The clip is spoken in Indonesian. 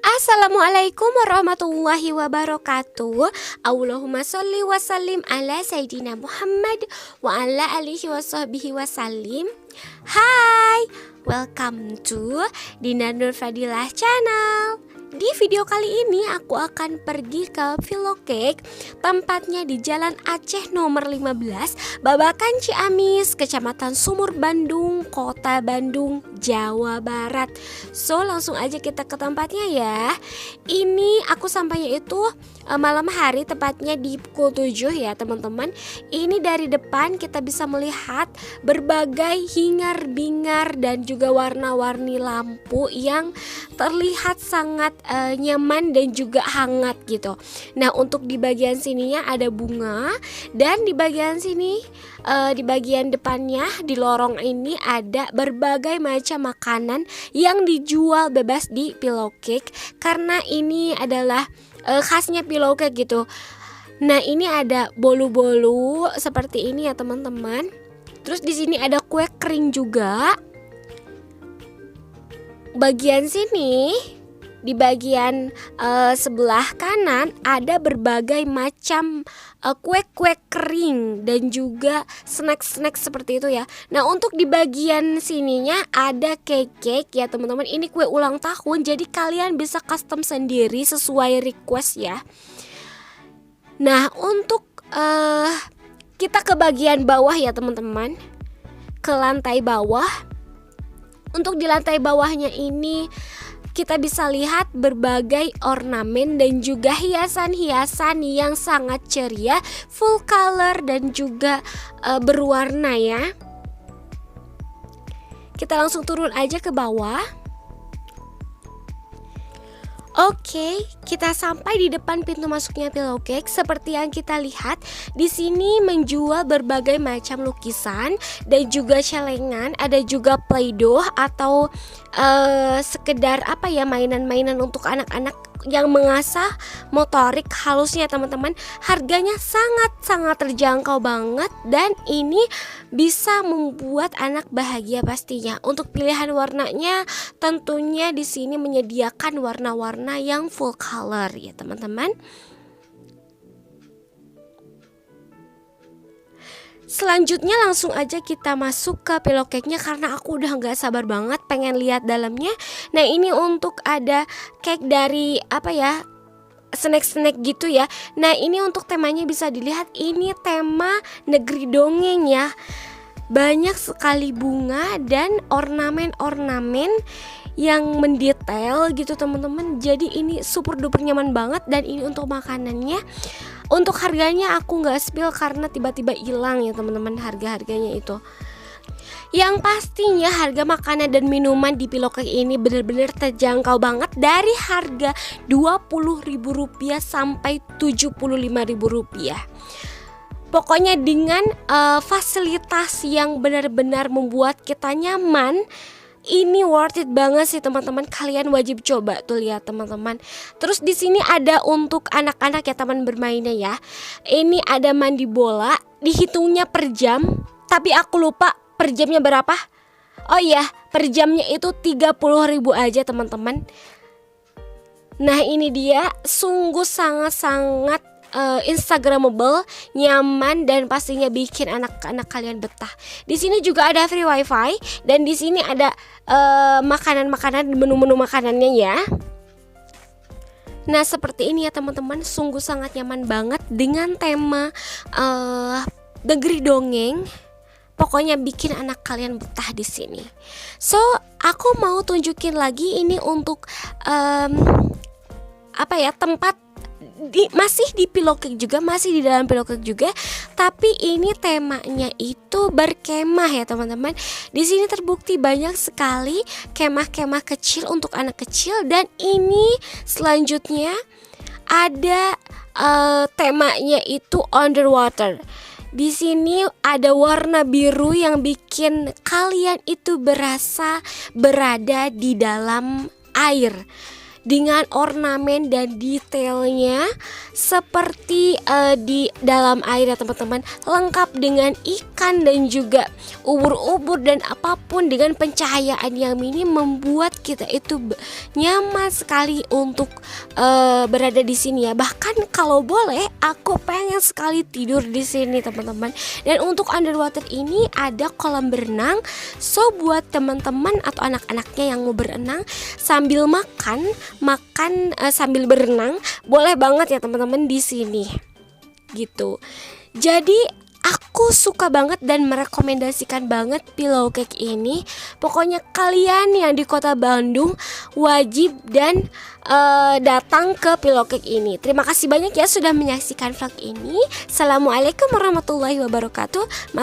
Assalamualaikum warahmatullahi wabarakatuh. Allahumma sholli wa sallim ala Sayyidina Muhammad wa ala alihi wa sahbihi wa sallim. Hai, welcome to Dina Nur Fadilah channel. Di video kali ini aku akan pergi ke Philocake, tempatnya di Jalan Aceh nomor 15, Babakan Ciamis, Kecamatan Sumur Bandung, Kota Bandung, Jawa Barat. So langsung aja kita ke tempatnya ya. Ini aku sampainya itu malam hari, tepatnya di pukul 7 ya teman-teman. Ini dari depan kita bisa melihat berbagai hingar-bingar dan juga warna-warni lampu yang terlihat sangat nyaman dan juga hangat gitu. Nah, untuk di bagian sininya ada bunga, dan di bagian sini di bagian depannya di lorong ini ada berbagai macam makanan yang dijual bebas di Philocake, karena ini adalah khasnya Philocake gitu. Nah, ini ada bolu-bolu seperti ini ya teman-teman. Terus di sini ada kue kering juga. Bagian sini, di bagian sebelah kanan ada berbagai macam kue-kue kering dan juga snack-snack seperti itu ya. Nah, untuk di bagian sininya ada cake ya teman-teman. Ini kue ulang tahun, jadi kalian bisa custom sendiri sesuai request ya. Nah, untuk kita ke bagian bawah ya teman-teman, ke lantai bawah. Untuk di lantai bawahnya ini kita bisa lihat berbagai ornamen dan juga hiasan-hiasan yang sangat ceria, full color dan juga berwarna ya. Kita langsung turun aja ke bawah. Oke, kita sampai di depan pintu masuknya Philocake. Seperti yang kita lihat, di sini menjual berbagai macam lukisan dan juga celengan. Ada juga play-doh atau sekedar mainan-mainan untuk anak-anak yang mengasah motorik halusnya teman-teman. Harganya sangat-sangat terjangkau banget, dan ini bisa membuat anak bahagia pastinya. Untuk pilihan warnanya tentunya di sini menyediakan warna-warna yang full color ya teman-teman. Selanjutnya langsung aja kita masuk ke Philocake-nya, karena aku udah gak sabar banget pengen lihat dalamnya. Nah, ini untuk ada cake dari snack-snack gitu ya. Nah, ini untuk temanya bisa dilihat, ini tema negeri dongeng ya. Banyak sekali bunga dan ornamen-ornamen yang mendetail gitu teman-teman. Jadi ini super duper nyaman banget. Dan ini untuk makanannya. Untuk harganya aku gak spill karena tiba-tiba hilang ya teman-teman harga-harganya itu. Yang pastinya harga makanan dan minuman di Philocake ini benar-benar terjangkau banget, dari harga Rp20.000 sampai Rp75.000. Pokoknya dengan fasilitas yang benar-benar membuat kita nyaman. Ini worth it banget sih teman-teman, kalian wajib coba tuh, lihat teman-teman. Terus di sini ada untuk anak-anak ya teman bermainnya ya. Ini ada mandi bola, dihitungnya per jam, tapi aku lupa per jamnya berapa. Oh iya, per jamnya itu 30.000 aja teman-teman. Nah, ini dia sungguh sangat-sangat Instagramable, nyaman, dan pastinya bikin anak-anak kalian betah. Di sini juga ada free wifi, dan di sini ada makanan-makanan, menu-menu makanannya ya. Nah, seperti ini ya teman-teman, sungguh sangat nyaman banget dengan tema negeri dongeng. Pokoknya bikin anak kalian betah di sini. So, aku mau tunjukin lagi ini untuk tempat masih di Philocake juga, masih di dalam Philocake juga, tapi ini temanya itu berkemah ya teman-teman. Di sini terbukti banyak sekali kemah-kemah kecil untuk anak kecil, dan ini selanjutnya ada temanya itu underwater. Di sini ada warna biru yang bikin kalian itu berasa berada di dalam air. dengan ornamen dan detailnya seperti di dalam air ya teman-teman, lengkap dengan ikan dan juga ubur-ubur dan apapun, dengan pencahayaan yang minim membuat kita itu nyaman sekali untuk berada di sini ya. Bahkan kalau boleh aku pengen sekali tidur di sini teman-teman. Dan untuk underwater ini ada kolam berenang. So buat teman-teman atau anak-anaknya yang mau berenang sambil makan sambil berenang, boleh banget ya teman-teman di sini. Gitu. Jadi aku suka banget dan merekomendasikan banget pillow cake ini. Pokoknya kalian yang di kota Bandung wajib dan datang ke pillow cake ini. Terima kasih banyak ya sudah menyaksikan vlog ini. Assalamualaikum warahmatullahi wabarakatuh.